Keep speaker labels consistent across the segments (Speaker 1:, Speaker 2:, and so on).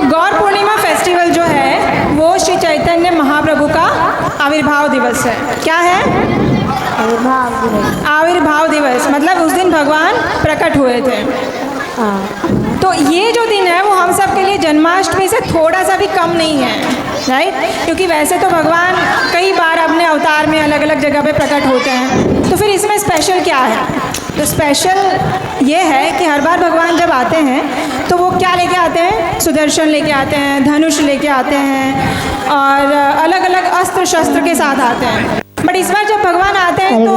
Speaker 1: गौर पूर्णिमा festival जो है वो श्री चैतन्य महाप्रभु का आविर्भाव दिवस है। क्या है? आविर्भाव दिवस, मतलब उस दिन भगवान प्रकट हुए थे। तो ये जो दिन है वो हम सब के लिए जन्माष्टमी से थोड़ा सा भी कम नहीं है, राइट? क्योंकि वैसे तो भगवान कई बार अपने अवतार में अलग अलग जगह पे प्रकट होते हैं, तो फिर इसमें स्पेशल क्या है? तो स्पेशल ये है कि हर बार भगवान जब आते हैं तो वो क्या लेके आते हैं? सुदर्शन लेके आते हैं, धनुष लेके आते हैं और अलग अलग अस्त्र शस्त्र के साथ आते हैं। बट इस बार जब भगवान आते हैं तो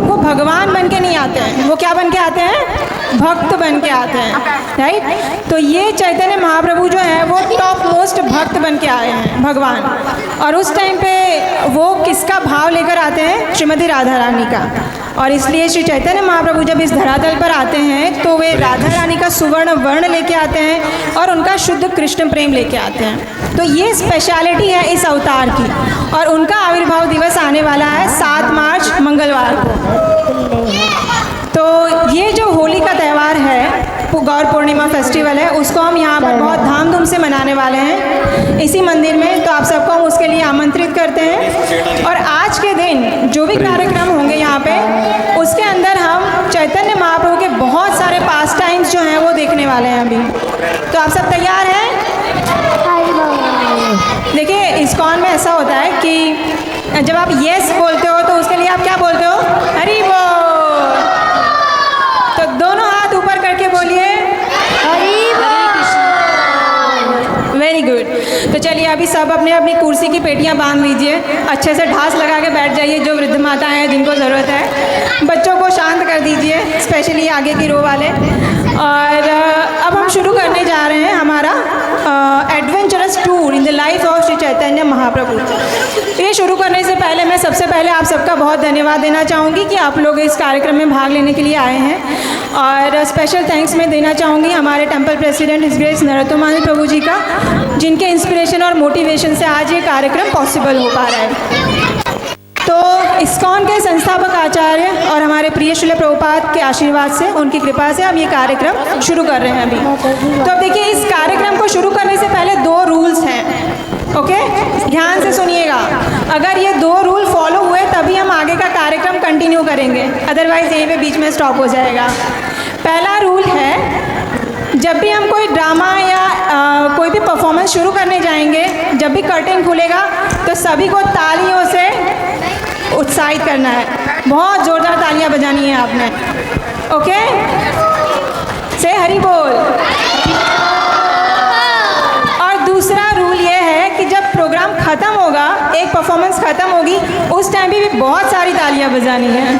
Speaker 1: वो भगवान बन के नहीं आते हैं, वो क्या बन के आते हैं? भक्त बन के आते हैं, राइट? तो ये चैतन्य महाप्रभु जो है वो टॉप मोस्ट भक्त बन के आए हैं भगवान। और उस टाइम पे वो किसका भाव लेकर आते हैं? श्रीमती राधा रानी का। और इसलिए श्री चैतन्य महाप्रभु जब इस धरातल पर आते हैं तो वे राधा रानी का सुवर्ण वर्ण लेके आते हैं और उनका शुद्ध कृष्ण प्रेम लेके आते हैं। तो ये स्पेशलिटी है इस अवतार की। और उनका आविर्भाव दिवस आने वाला है 7 मार्च मंगलवार को। तो ये जो होली का त्यौहार है, गौर पूर्णिमा फेस्टिवल है, उसको हम यहाँ पर बहुत धामधूम से मनाने वाले हैं इसी मंदिर में। तो आप सबको हम उसके लिए आमंत्रित करते हैं। और आज के दिन जो भी कार्यक्रम होंगे यहाँ पे, उसके अंदर हम चैतन्य महाप्रभु के बहुत सारे पास टाइम्स जो हैं वो देखने वाले हैं अभी। तो आप सब तैयार हैं? देखिए, इस्कॉन में ऐसा होता है कि जब आप येस बोलते हो तो उसके लिए आप क्या बोलते हो? हरि बोल। तो दोनों हाथ ऊपर करके बोलिए हरि बोल। Very good. तो चलिए अभी सब अपने अपनी कुर्सी की पेटियां बांध लीजिए, अच्छे से ढास लगा के बैठ जाइए। जो वृद्ध माताएं हैं जिनको ज़रूरत है, बच्चों को शांत कर दीजिए, स्पेशली आगे की रो वाले। और अब हम शुरू करने जा रहे हैं हमारा adventurous tour in the life of Shri Chaitanya Mahaprabhu. ये शुरू करने से पहले मैं सबसे पहले आप सबका बहुत धन्यवाद देना चाहूँगी कि आप लोग इस कार्यक्रम में भाग लेने के लिए आए हैं। और स्पेशल थैंक्स मैं देना चाहूँगी हमारे टेम्पल प्रेसिडेंट हिज ग्रेस नरोत्तमानंद प्रभु जी का, जिनके इंस्पिरेशन और मोटिवेशन से आज ये कार्यक्रम पॉसिबल हो पा रहा है। तो इस्कॉन के संस्थापक आचार्य और हमारे प्रिय श्रील प्रभुपाद के आशीर्वाद से, उनकी कृपा से हम ये कार्यक्रम शुरू कर रहे हैं अभी। तो अब देखिए, इस कार्यक्रम को शुरू करने से पहले 2 रूल्स हैं, ओके? ध्यान से सुनिएगा। अगर ये 2 रूल फॉलो हुए तभी हम आगे का कार्यक्रम कंटिन्यू करेंगे, अदरवाइज यहीं पे बीच में स्टॉप हो जाएगा। पहला रूल है, जब भी हम कोई ड्रामा या कोई भी परफॉर्मेंस शुरू करने जाएंगे, जब भी कर्टेन खुलेगा तो सभी को तालियों से उत्साहित करना है। बहुत ज़ोरदार तालियां बजानी है आपने, ओके? से हरि बोल। और दूसरा रूल ये है कि जब प्रोग्राम ख़त्म होगा, एक परफॉर्मेंस ख़त्म होगी, उस टाइम भी बहुत सारी तालियां बजानी है।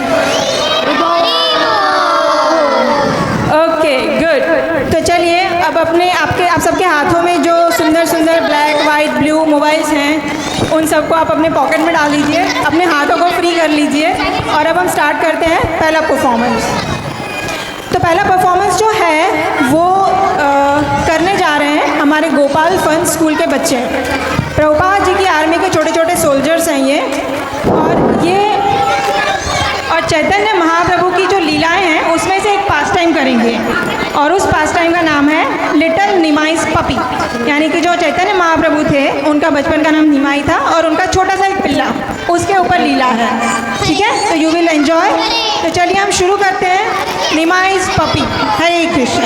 Speaker 1: Okay, good. तो चलिए अब आप सबके हाथों में जो सुंदर सुंदर ब्लैक, वाइट, ब्लू मोबाइल्स हैं, उन सबको आप अपने पॉकेट में डाल लीजिए, अपने हाथों को फ्री कर लीजिए। और अब हम स्टार्ट करते हैं पहला परफॉर्मेंस। तो पहला परफॉर्मेंस जो है वो करने जा रहे हैं हमारे गोपाल फन स्कूल के बच्चे। प्रभुपाद जी की आर्मी के छोटे छोटे सोल्जर्स हैं ये। और चैतन्य महाप्रभु की जो लीलाएं हैं उसमें से एक पास टाइम करेंगे, और उस पास टाइम का नाम है लिटिल निमाई's पपी। यानी कि जो चैतन्य महाप्रभु थे उनका बचपन का नाम निमाई था और उनका छोटा सा एक पिल्ला, उसके ऊपर लीला है, ठीक है? तो यू विल एंजॉय। तो चलिए हम शुरू करते हैं निमाई's पपी। हरे कृष्ण।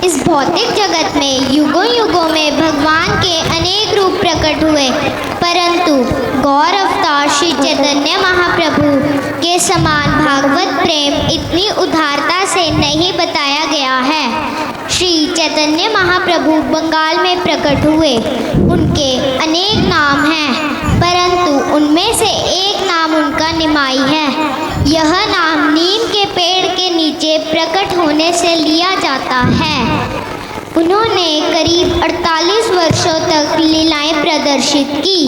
Speaker 2: इस भौतिक जगत में युगों युगों में भगवान के अनेक रूप प्रकट हुए, परंतु गौर अवतार श्री चैतन्य महाप्रभु के समान भागवत प्रेम इतनी उदारता से नहीं बताया गया है। श्री चैतन्य महाप्रभु बंगाल में प्रकट हुए। उनके अनेक नाम हैं, परंतु उनमें से एक नाम उनका निमाई है। यह नाम नीम के पेड़ के नीचे प्रकट होने से लिया जाता है। उन्होंने करीब 48 वर्षों तक लीलाएं प्रदर्शित की।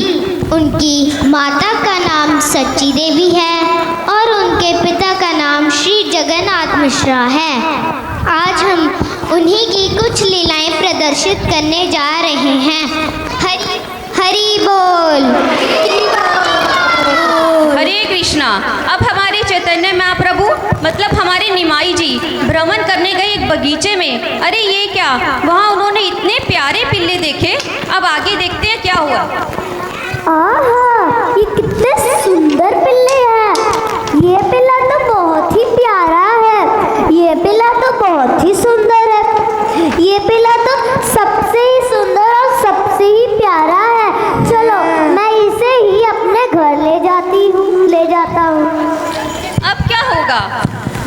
Speaker 2: उनकी माता का नाम सच्ची देवी है और उनके पिता का नाम श्री जगन्नाथ मिश्रा है। आज हम उन्हीं की कुछ लीलाएं प्रदर्शित करने जा रहे हैं। हरि बोल।
Speaker 3: मतलब हमारे निमाई जी भ्रमण करने गए एक बगीचे में। अरे ये क्या, वहाँ उन्होंने इतने प्यारे पिल्ले देखे। अब आगे देखते हैं क्या हुआ।
Speaker 4: आहा, ये कितने सुंदर पिल्ले हैं। ये पिल्ला तो बहुत ही प्यारा है। ये पिल्ला तो बहुत ही सुंदर है। ये पिल्ला तो सबसे ही सुंदर और सबसे ही प्यारा है। चलो मैं इसे ही अपने घर ले जाता हूँ।
Speaker 3: अब क्या होगा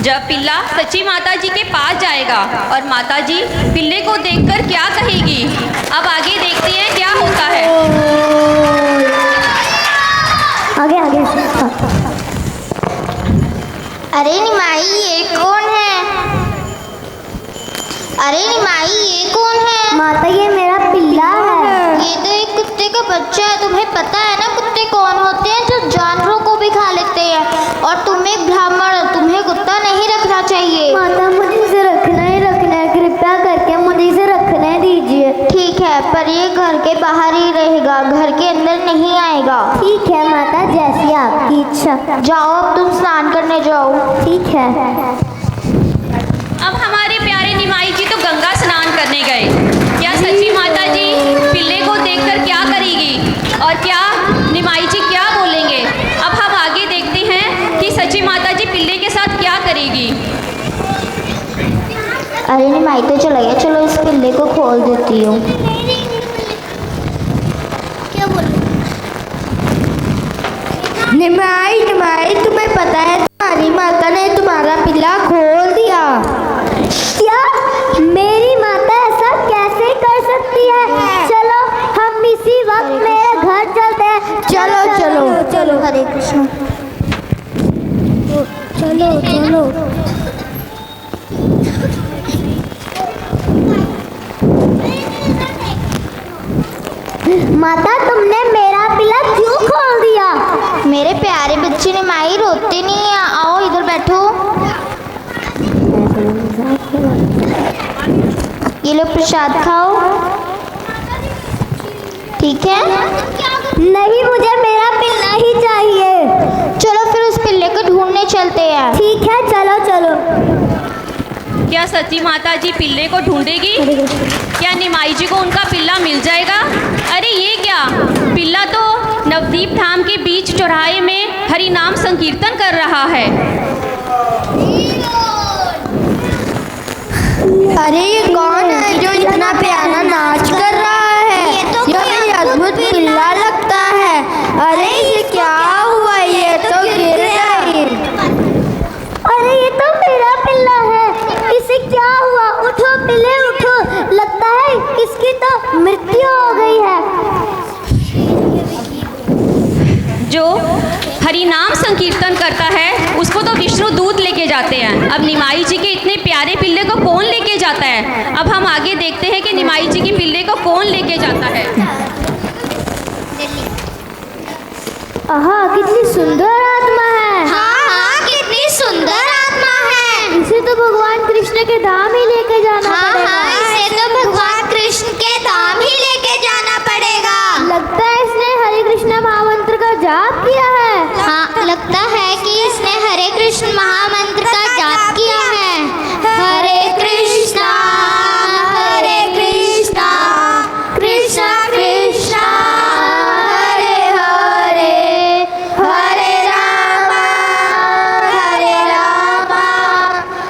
Speaker 3: जब पिल्ला सच्ची माता जी के पास जाएगा और माता जी पिल्ले को देखकर क्या कहेगी। अब आगे देखते हैं क्या होता है।
Speaker 4: आगे
Speaker 2: अरे निमाई ये कौन है? अरे निमाई ये कौन है?
Speaker 4: माता, ये मेरा पिल्ला है।
Speaker 2: ये तो एक कुत्ते का बच्चा है। तुम्हें पता है ना कुत्ते कौन होते हैं? जो जानवरों को भी खा लेते हैं। और तुम एक ब्राह्मण हो, तुम्हें कुत्ता नहीं रखना चाहिए।
Speaker 4: माता, मुझे इसे रखना ही रखना है। कृपया करके मुझे इसे रखने दीजिए।
Speaker 2: ठीक है, पर ये घर के बाहर ही रहेगा, घर के अंदर नहीं आएगा।
Speaker 4: ठीक है माता, जैसी आपकी इच्छा।
Speaker 2: जाओ, अब तुम स्नान करने जाओ।
Speaker 4: ठीक है।
Speaker 3: अब हमारे प्यारे निमाई जी तो गंगा स्नान करने गए। क्या सच्ची माता जी पिल्ले को देखकर क्या करेगी और क्या निमाई जी क्या बोलेंगे। अब हम आगे देखते हैं कि सच्ची माता जी पिल्ले के साथ क्या करेगी।
Speaker 2: अरे निमाई तो चला गया, चलो इस पिल्ले को खोल देती हूँ।
Speaker 4: निमाई, तुम्हें पता है तुम्हारी माता ने तुम्हारा पिल्ला खोल दिया। क्या? मेरी माता ऐसा कैसे कर सकती है? चलो हम इसी वक्त मेरे घर चलते हैं। चलो।
Speaker 2: हरे कृष्ण।
Speaker 4: चलो। माता, तुमने मेरा पिल्ला क्यों खोल दिया?
Speaker 2: मेरे प्यारे बच्चे निमाई रोते नहीं है। आओ इधर बैठो। ये लो प्रसाद खाओ। ठीक है?
Speaker 4: नहीं, मुझे मेरा पिल्ला ही चाहिए।
Speaker 2: चलो फिर उस पिल्ले को ढूंढने चलते हैं।
Speaker 4: ठीक है, चलो।
Speaker 3: क्या सच्ची माता जी पिल्ले को ढूंढेगी? क्या निमाई जी को उनका पिल्ला मिल जाएगा? अरे ये क्या, पिल्ला तो नवदीप धाम के बीच चौराहे में हरि नाम संकीर्तन कर रहा है।
Speaker 4: अरे ये कौन है जो इतना प्यारा नाच कर रहा है?
Speaker 2: ये तो
Speaker 4: ये अद्भुत पिल्ला लगता है। अरे ये क्या हुआ? ये तो गिर गई। अरे ये तो मेरा पिल्ला है। इसे क्या हुआ? उठो पिल्ले, उठो। लगता है इसकी तो मृत्यु हो गई है।
Speaker 3: जो हरि नाम संकीर्तन करता है उसको तो विष्णु दूत लेके जाते हैं। अब निमाई जी के इतने प्यारे पिल्ले को कौन लेके जाता है। अब हम आगे देखते हैं कि निमाई जी के पिल्ले को कौन लेके जाता है।
Speaker 4: आहा, कितनी सुंदर आत्मा है।
Speaker 2: हाँ, कितनी सुंदर आत्मा है।
Speaker 4: इसे तो भगवान कृष्ण के धाम ही लेके जाना पड़ेगा।
Speaker 2: इसे तो भगवान कृष्ण के धाम ही लेके जाना पड़ेगा।
Speaker 4: लगता है इसने हरे कृष्ण महामंत्र का जाप किया है।
Speaker 2: हाँ, लगता है कि इसने हरे कृष्ण महामंत्र का जाप किया है। हरे कृष्णा कृष्णा कृष्णा हरे हरे, हरे रामा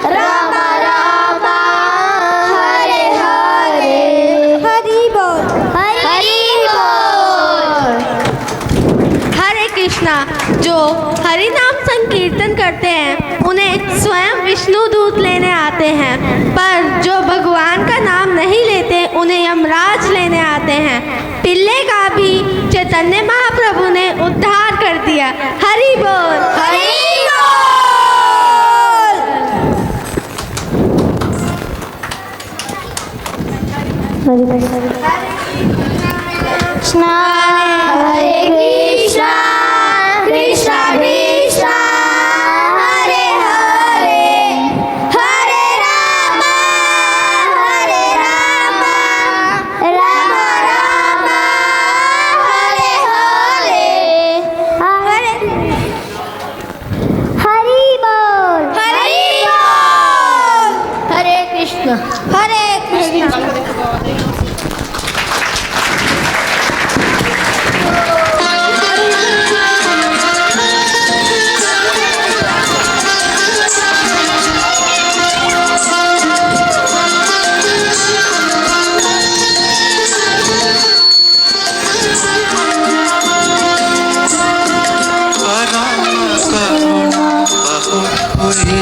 Speaker 2: राम राम हरे हरे।
Speaker 4: हरि बोल।
Speaker 2: हरि बोल।
Speaker 5: हरे कृष्णा। जो हरि नाम संकीर्तन करते हैं उन्हें स्वयं विष्णु दूत लेने आते हैं, पर जो भगवान का नाम नहीं लेते उन्हें यमराज लेने आते हैं। पिल्ले का भी चैतन्य महाप्रभु ने उद्धार कर दिया। हरि बोल।
Speaker 2: हरि कृष्णा हरे कृष्णा कृष्णा कृष्णा हरे हरे, हरे राम राम राम हरे हरे।
Speaker 4: हरि बोल।
Speaker 2: हरि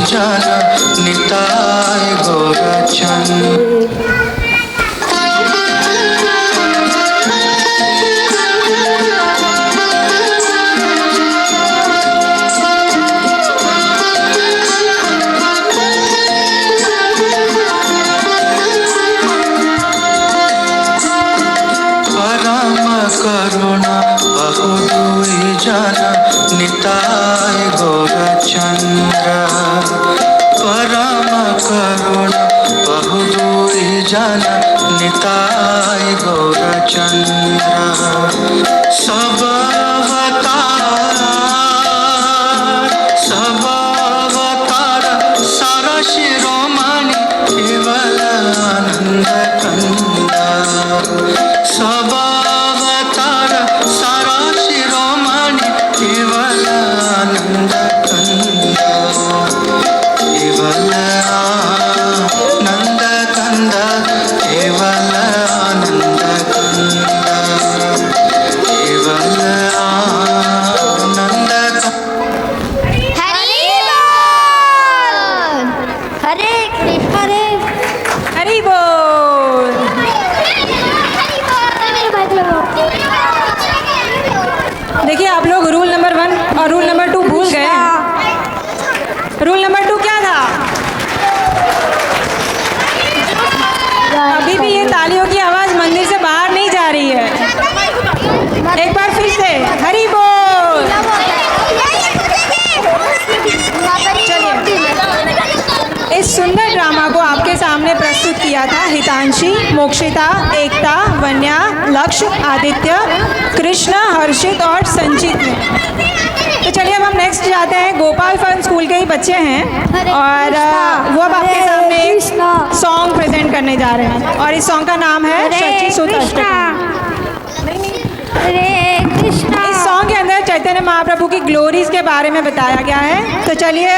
Speaker 6: जाना निताय गौरचंद। करुणा बहुदूई जाना निताय गौरचंद्र। परम करुणा बहुदूई जाना निताय गौरचंद्र। सब अवतार सारा शिरोमणि केवल आनंद कंद। सब सारा शिरोमणि केवल आनंद कंद। केवल आनंद कंद केवल आनंद कंद केवल आनंद
Speaker 4: हरे कृष्ण
Speaker 1: हरि बोल। देखिए आप लोग रूल नंबर 1 और रूल नंबर 2 भूल गए। रूल नंबर 2 क्या था? अभी भी ये तालियों की आवाज़ मंदिर से बाहर नहीं जा रही है। एक बार फिर से हरि बोल। चलिए, इस सुंदर ड्रामा को आपके सामने प्रस्तुत किया था हितांशी, मोक्षिता, एकता, वन्या, लक्ष्य, आदित्य, कृष्ण, हर्षित और संचित ने। तो चलिए अब हम नेक्स्ट जाते हैं। गोपाल फन स्कूल के ही बच्चे हैं और वो अब आपके सामने एक सॉन्ग प्रेजेंट करने जा रहे हैं और इस सॉन्ग का नाम है शची सुत अष्टकम। इस सॉन्ग के अंदर चैतन्य महाप्रभु की ग्लोरीज के बारे में बताया गया है। तो चलिए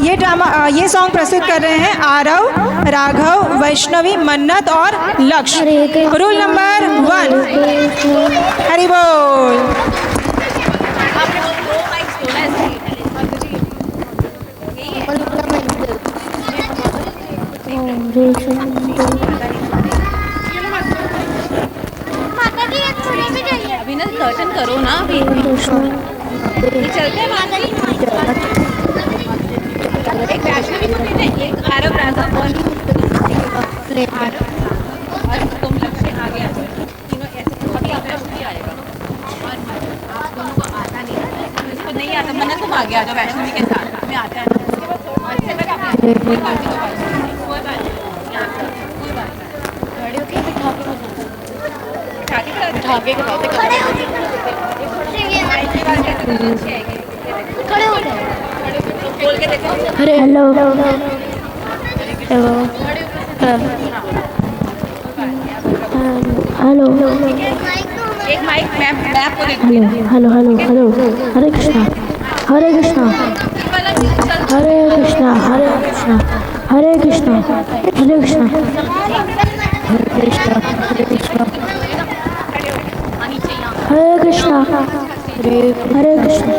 Speaker 1: ये सॉन्ग प्रस्तुत कर रहे हैं आरव, राघव, वैष्णवी, मन्नत और लक्ष्य। रूल नंबर 1 हरि बोल।
Speaker 3: अभी ना दर्शन करो ना। अभी चलते हैं माता जी। एक वैष्णवी को भी नहीं, एक आरव, राघव और तुम लक्ष्य आ गया। तीनों ऐसे बहुत ही आपका भी आएगा और आप दोनों को आता नहीं है। इसको नहीं आता मन्नत तुम आ गया जो वैष्णवी के साथ में आता है। और इससे मैं कोई बात नहीं खड़े होके बिठा के खड़े हो गए। बोल के देखो।
Speaker 4: हेलो हेलो
Speaker 3: एक माइक मैं आपको दे दूंगी।
Speaker 4: हेलो हेलो हेलो हरे कृष्णा हरे कृष्णा हरे कृष्णा हरे कृष्णा हरे कृष्णा हरे कृष्णा हरे कृष्णा हरे कृष्णा हरे कृष्णा हरे कृष्णा।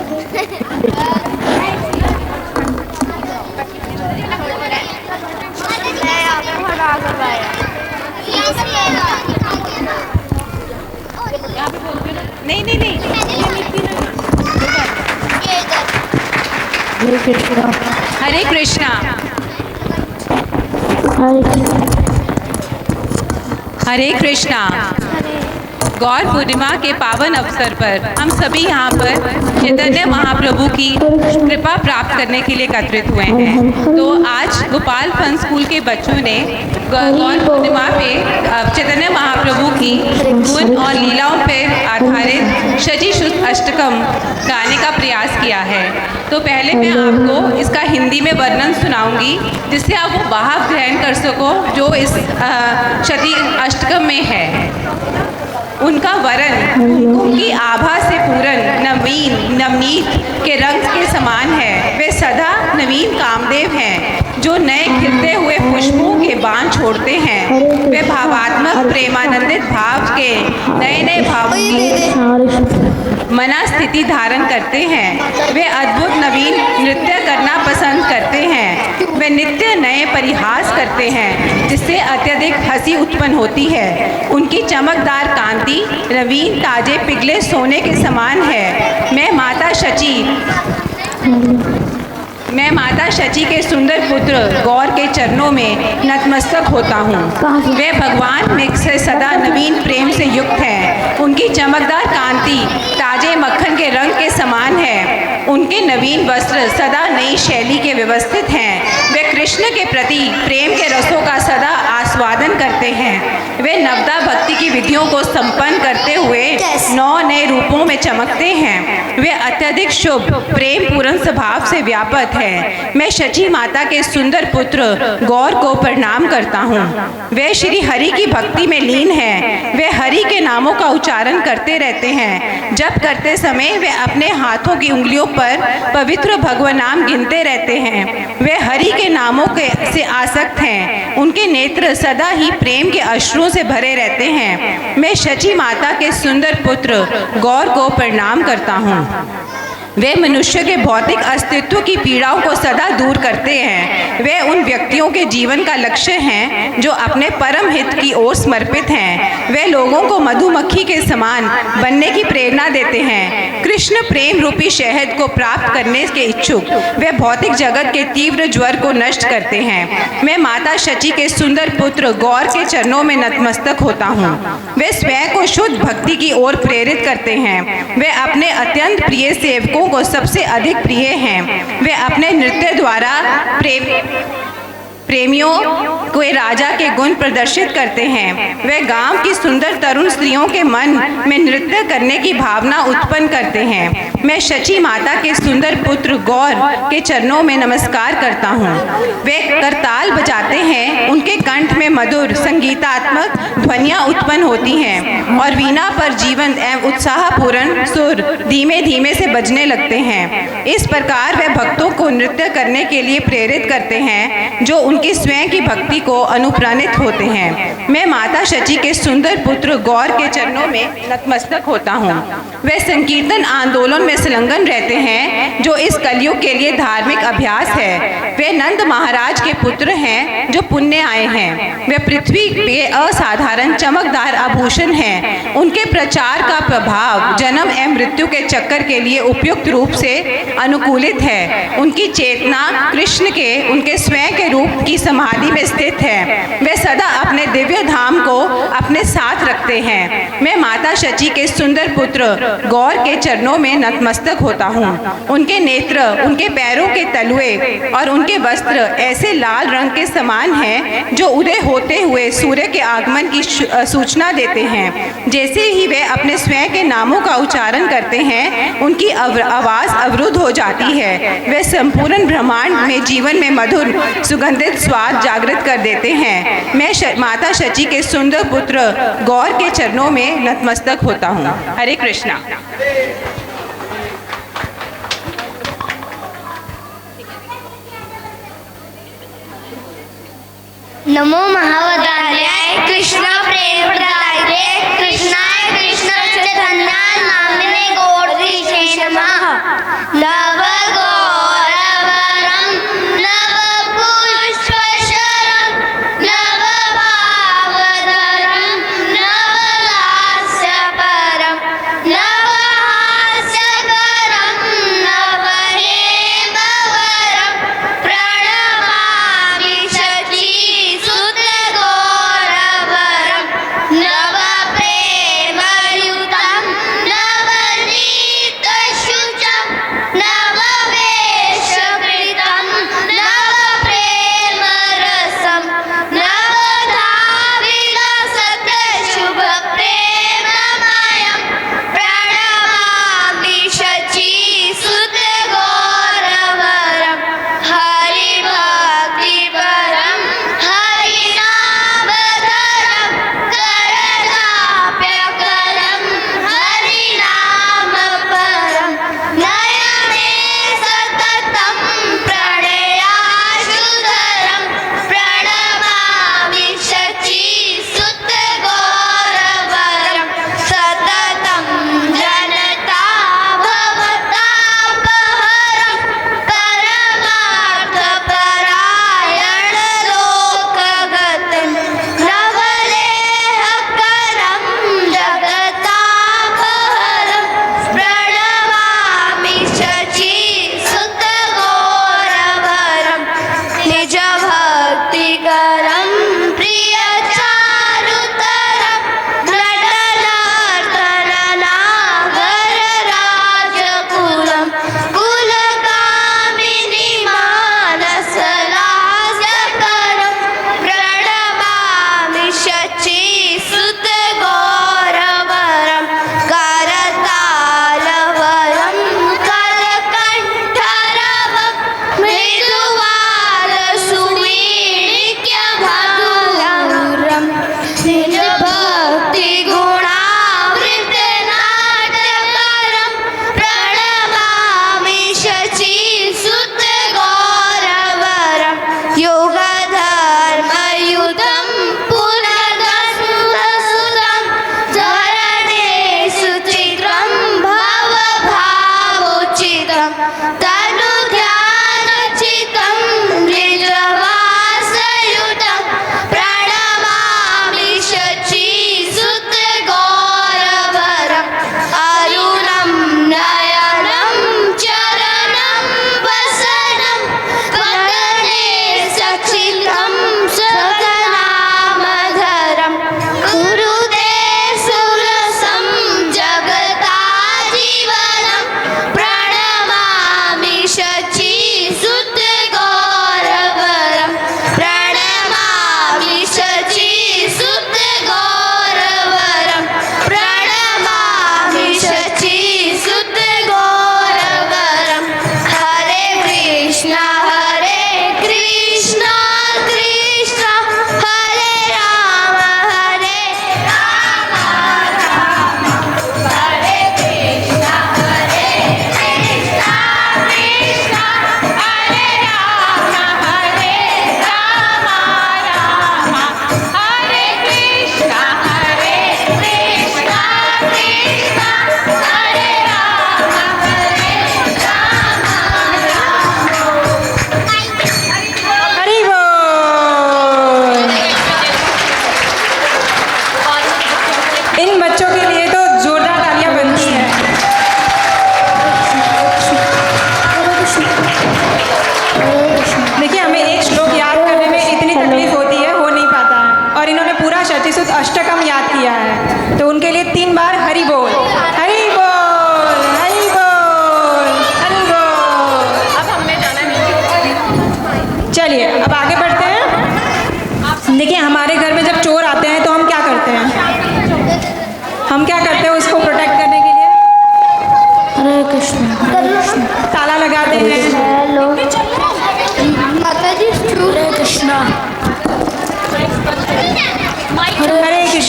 Speaker 3: नहीं नहीं नहीं
Speaker 4: हरे कृष्णा
Speaker 3: हरे कृष्णा हरे कृष्णा। गौर पूर्णिमा के पावन अवसर पर हम सभी यहाँ पर चैतन्य महाप्रभु की कृपा प्राप्त करने के लिए एकत्रित हुए हैं। तो आज गोपाल फन स्कूल के बच्चों ने गौर पूर्णिमा पे चैतन्य महाप्रभु की गुण और लीलाओं पर आधारित शची शुद्ध अष्टकम गाने का प्रयास किया है। तो पहले मैं आपको इसका हिंदी में वर्णन सुनाऊंगी जिससे आप वो भाव ग्रहण कर सको जो इस शची अष्टकम में है। उनका वरण कुमकुम की आभा से पूरन नवीन नवनीत के रंग के समान है। वे सदा नवीन कामदेव हैं जो नए खिलते हुए पुष्पों के
Speaker 1: बाण छोड़ते हैं। वे भावात्मक प्रेमानंदित भाव के नए नए भावों की मना स्थिति धारण करते हैं। वे अद्भुत नवीन नृत्य करना पसंद करते हैं। वे नित्य नए परिहास करते हैं जिससे अत्यधिक हंसी उत्पन्न होती है। उनकी चमकदार कांति नवीन ताजे पिघले सोने के समान है। मैं माता शची के सुंदर पुत्र गौर के चरणों में नतमस्तक होता हूँ। वे भगवान में से सदा नवीन प्रेम से युक्त हैं। उनकी चमकदार कांति ताजे मक्खन के रंग के समान है। उनके नवीन वस्त्र सदा नई शैली के व्यवस्थित हैं। वे कृष्ण के प्रति प्रेम के रसों का सदा आस्वादन करते हैं। वे नवदा भक्ति की विधियों को संपन्न करते हुए 9 नए रूपों में चमकते हैं। वे अत्यधिक शुभ प्रेम पूर्ण स्वभाव से व्यापक है। मैं शची माता के सुंदर पुत्र गौर को प्रणाम करता हूँ। वे श्री हरि की भक्ति में लीन हैं। वे हरि के नामों का उच्चारण करते रहते हैं। जप करते समय वे अपने हाथों की उंगलियों पर पवित्र भगवान नाम गिनते रहते हैं। वे हरि के नामों से आसक्त हैं। उनके नेत्र सदा ही प्रेम के अश्रुओं से भरे रहते हैं। मैं शची माता के सुंदर पुत्र गौर को प्रणाम करता हूँ। वे मनुष्य के भौतिक अस्तित्व की पीड़ाओं को सदा दूर करते हैं। वे उन व्यक्तियों के जीवन का लक्ष्य हैं जो अपने परम हित की ओर समर्पित हैं। वे लोगों को मधुमक्खी के समान बनने की प्रेरणा देते हैं। कृष्ण प्रेम रूपी शहद को प्राप्त करने के इच्छुक वे भौतिक जगत के तीव्र ज्वर को नष्ट करते हैं। मैं माता शची के सुंदर पुत्र गौर के चरणों में नतमस्तक होता हूँ। वे स्वयं को शुद्ध भक्ति की ओर प्रेरित करते हैं। वे अपने अत्यंत प्रिय सेवकों को सबसे अधिक प्रिय हैं। वे अपने नृत्य द्वारा प्रेमियों को राजा के गुण प्रदर्शित करते हैं। वे गांव की सुंदर तरुण स्त्रियों के मन में नृत्य करने की भावना उत्पन्न करते हैं। मैं शची माता के सुंदर पुत्र गौर के चरणों में नमस्कार करता हूँ। वे करताल बजाते हैं। उनके कंठ में मधुर संगीतात्मक ध्वनियाँ उत्पन्न होती हैं और वीणा पर जीवंत एवं उत्साहपूर्ण सुर धीमे धीमे से बजने लगते हैं। इस प्रकार वे भक्तों को नृत्य करने के लिए प्रेरित करते हैं जो उनकी स्वयं की भक्ति को अनुप्राणित होते हैं। मैं माता शची के सुंदर पुत्र गौर के चरणों में नतमस्तक होता हूँ। वे संकीर्तन आंदोलन में संलग्न रहते हैं जो इस कलयुग के लिए धार्मिक अभ्यास है। वे नंद महाराज के पुत्र हैं जो पुण्य आए हैं। वे पृथ्वी पे असाधारण चमकदार आभूषण हैं। उनके प्रचार का प्रभाव जन्म एवं मृत्यु के चक्कर के लिए उपयुक्त रूप से अनुकूलित है। उनकी चेतना कृष्ण के उनके स्वयं के रूप की समाधि में स्थित है। वे सदा अपने दिव्य धाम को अपने साथ रखते हैं। मैं माता शची के सुंदर पुत्र गौर के चरणों में नतमस्तक होता हूँ। उनके नेत्र, उनके पैरों के तलुए और उनके वस्त्र ऐसे लाल रंग के समान हैं जो उदय होते हुए सूर्य के आगमन की सूचना देते हैं। जैसे ही वे अपने स्वयं के नामों का उच्चारण करते हैं उनकी आवाज़ अवरुद्ध हो जाती है। वे संपूर्ण ब्रह्मांड में जीवन में मधुर सुगंधित स्वाद जागृत कर देते हैं। मैं माता शची के सुंदर पुत्र गौर के चरणों में नतमस्तक होता हूँ। हरे कृष्णा।
Speaker 4: नमो महावदान्याय कृष्ण प्रेम प्रदायते कृष्णाय कृष्ण चैतन्य नामिने गौरीशेष नमः। नव गौरवरं नव पुष्पशरं नव भावधरं नव लास्यपरं नव हास्यकरं नव हेमवरं प्रणमामि शची सुत गौरवरं नव प्रेमयुतं नवनीतशुचं नव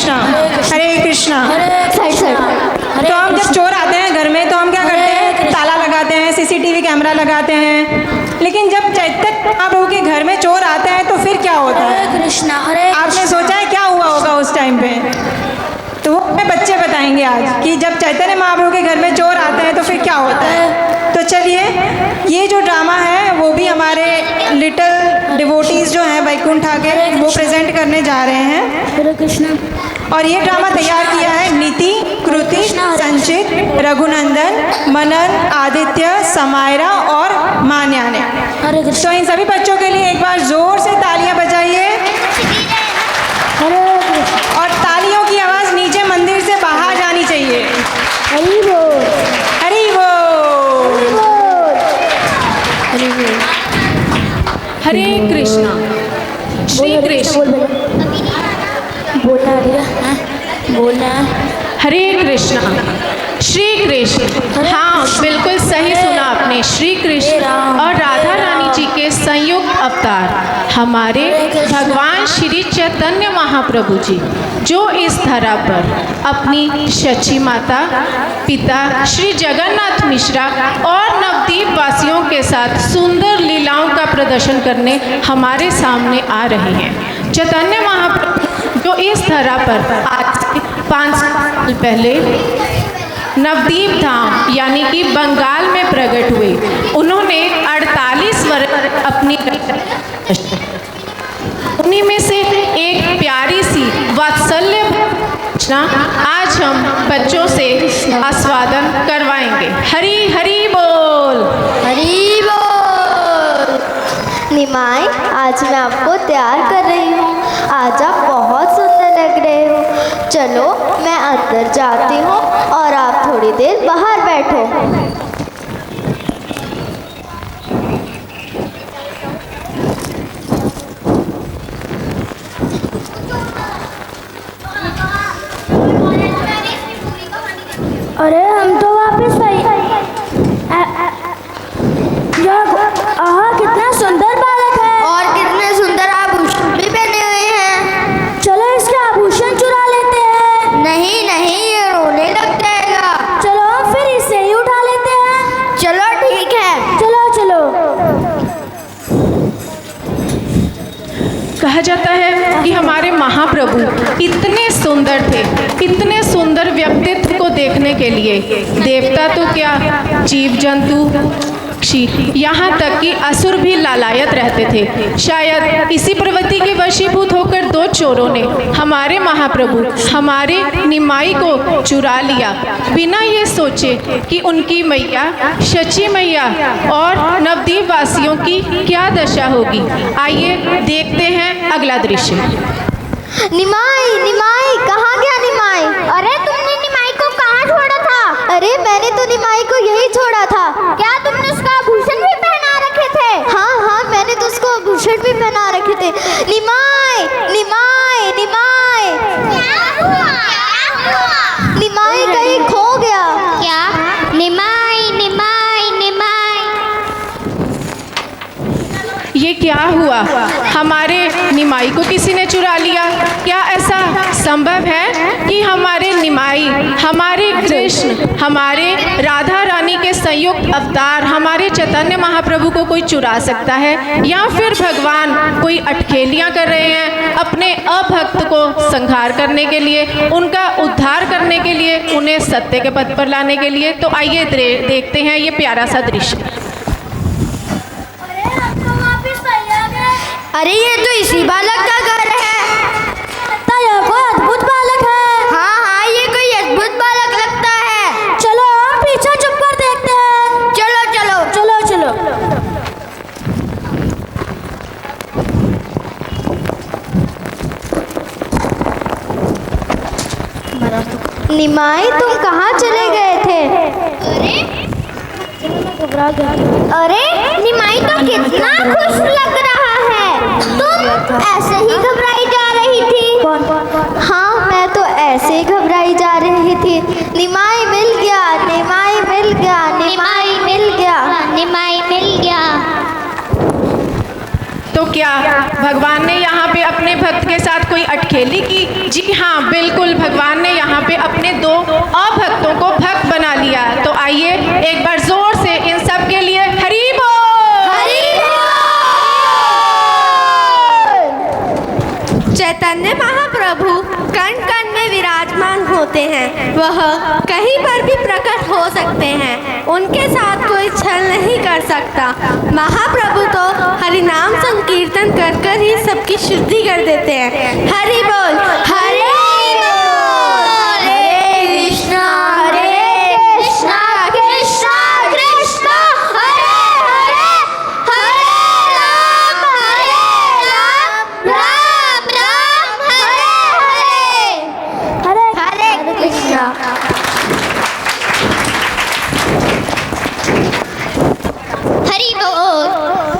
Speaker 1: कृष्णा। हरे कृष्णा।
Speaker 4: Side side.
Speaker 1: तो हम जब चोर आते हैं घर में तो हम क्या करते हैं, ताला लगाते हैं, सीसीटीवी कैमरा लगाते हैं। लेकिन जब चैतन्य महाप्रभु के घर में चोर आते हैं तो फिर क्या होता है?
Speaker 4: कृष्णा।
Speaker 1: आपने सोचा है क्या हुआ होगा उस टाइम पे? तो वो हमें बच्चे बताएंगे आज कि जब चैतन्य महाप्रभु के घर में चोर आते हैं तो फिर क्या होता है। तो चलिए, ये जो ड्रामा है वो भी हमारे लिटिल डिवोटीज जो हैं वैकुंठ आके वो प्रेजेंट करने जा रहे हैं।
Speaker 4: हरे कृष्णा।
Speaker 1: और ये ड्रामा तैयार किया है नीति, कृति, संचित, रघुनंदन, मनन, आदित्य, समायरा और मान्या ने।
Speaker 4: हरे कृष्णा।
Speaker 1: तो इन सभी बच्चों के लिए एक बार जोर से तालियां बजाइए।
Speaker 4: हरे कृष्णा।
Speaker 1: और तालियों की आवाज़ नीचे मंदिर से बाहर जानी चाहिए।
Speaker 4: हरि बोल।
Speaker 1: हरि बोल।
Speaker 4: हरि बोल।
Speaker 3: हरे कृष्णा। श्री कृष्ण।
Speaker 4: बोलना है, बोलना है।
Speaker 3: हरे कृष्णा। श्री कृष्ण। हाँ, बिल्कुल सही सुना आपने। श्री कृष्ण और राधा रानी जी के संयुक्त अवतार हमारे भगवान श्री चैतन्य महाप्रभु जी, जो इस धरा पर अपनी सची माता, पिता श्री जगन्नाथ मिश्रा और नवद्वीप वासियों के साथ सुंदर लीलाओं का प्रदर्शन करने हमारे सामने आ रहे हैं। चैतन्य महाप्रभु जो इस धरा पर आज से 5 साल पहले नवद्वीप धाम यानी कि बंगाल में प्रकट हुए, उन्होंने 48 वर्ष अपनी उन्हीं में से एक प्यारी सी वात्सल्य रचना आज हम बच्चों से आस्वादन करवाएंगे। हरि हरि बोल।
Speaker 4: हरि बोल। निमाई, आज मैं आपको तैयार कर रही हूँ। आज आप बहुत सुंदर लग रहे हो। चलो मैं अंदर जाती हूँ और आप थोड़ी देर बाहर बैठो। अरे हम तो वापस कितना सुंदर बालक है और कितने सुंदर आभूषण भी पहने हुए हैं। चलो इसके आभूषण चुरा लेते हैं। नहीं नहीं, ये रोने लग जाएगा। चलो फिर इसे ही उठा लेते हैं। चलो ठीक है, चलो चलो।
Speaker 3: कहा जाता है कि हमारे महाप्रभु इतने सुंदर थे, इतने सुंदर व्यक्तित्व को देखने के लिए देवता तो क्या, जीव जंतु, यहाँ तक कि असुर भी लालायत रहते थे। शायद इसी प्रवृत्ति के वशीभूत होकर 2 चोरों ने हमारे महाप्रभु, हमारे निमाई को चुरा लिया, बिना ये सोचे कि उनकी मैया, सची मैया और नवद्वीप वासियों की क्या दशा होगी। आइए देखते हैं अगला दृश्य।
Speaker 4: निमाई, निमाई, कहाँ गया निमाई? अरे तुमने निमाई को कहाँ छोड़ा था? अरे मैंने तो निमाई को यही छोड़ा था। क्या तुमने उसका आभूषण भी पहना रखे थे? हाँ हाँ, मैंने तो उसको आभूषण भी पहना रखे थे। निमाई, निमाई, निमाई, क्या हुआ? निमाई कहीं खो गया क्या? निमाई, निमाई, निमाई।
Speaker 3: ये क्या हुआ? हमारे निमाई को किसी ने चुरा लिया? क्या ऐसा संभव है कि हमारे निमाई, हमारे कृष्ण, हमारे राधा रानी के संयुक्त अवतार हमारे चैतन्य महाप्रभु को कोई चुरा सकता है? या फिर भगवान कोई अटखेलियां कर रहे हैं अपने अभक्त को संहार करने के लिए, उनका उद्धार करने के लिए, उन्हें सत्य के पथ पर लाने के लिए? तो आइए देखते हैं ये प्यारा सा दृश्य।
Speaker 4: अरे ये तो इसी बालक का घर है। यह कोई अद्भुत बालक है। हाँ हाँ, ये कोई अद्भुत बालक लगता है। चलो हम पीछे चुप कर देखते हैं। चलो चलो चलो चलो। निमाई, तुम कहाँ चले गए थे? अरे निमाई तो कितना खुश लग रहा है। तुम ऐसे ही घबराई जा रही थी। हाँ, मैं तो ऐसे ही घबराई जा रही थी। निमाई मिल गया, निमाई मिल गया, निमाई मिल गया, निमाई मिल गया।
Speaker 3: तो
Speaker 7: क्या भगवान ने यहाँ पे अपने भक्त के साथ कोई अटखेली की? जी हाँ, बिल्कुल, भगवान ने यहाँ पे अपने 2 अभक्तों को भक्त बना लिया। तो आइए एक बार जोर से इन सब के लिए हरि बोल।
Speaker 5: चैतन्य महाप्रभु कण कण में विराजमान होते हैं। वह कहीं पर भी प्रकट हो सकते हैं। उनके साथ कोई छल नहीं कर सकता। महाप्रभु तो हरि नाम संकीर्तन कर कर ही सबकी शुद्धि कर देते हैं। हरि बोल, हरि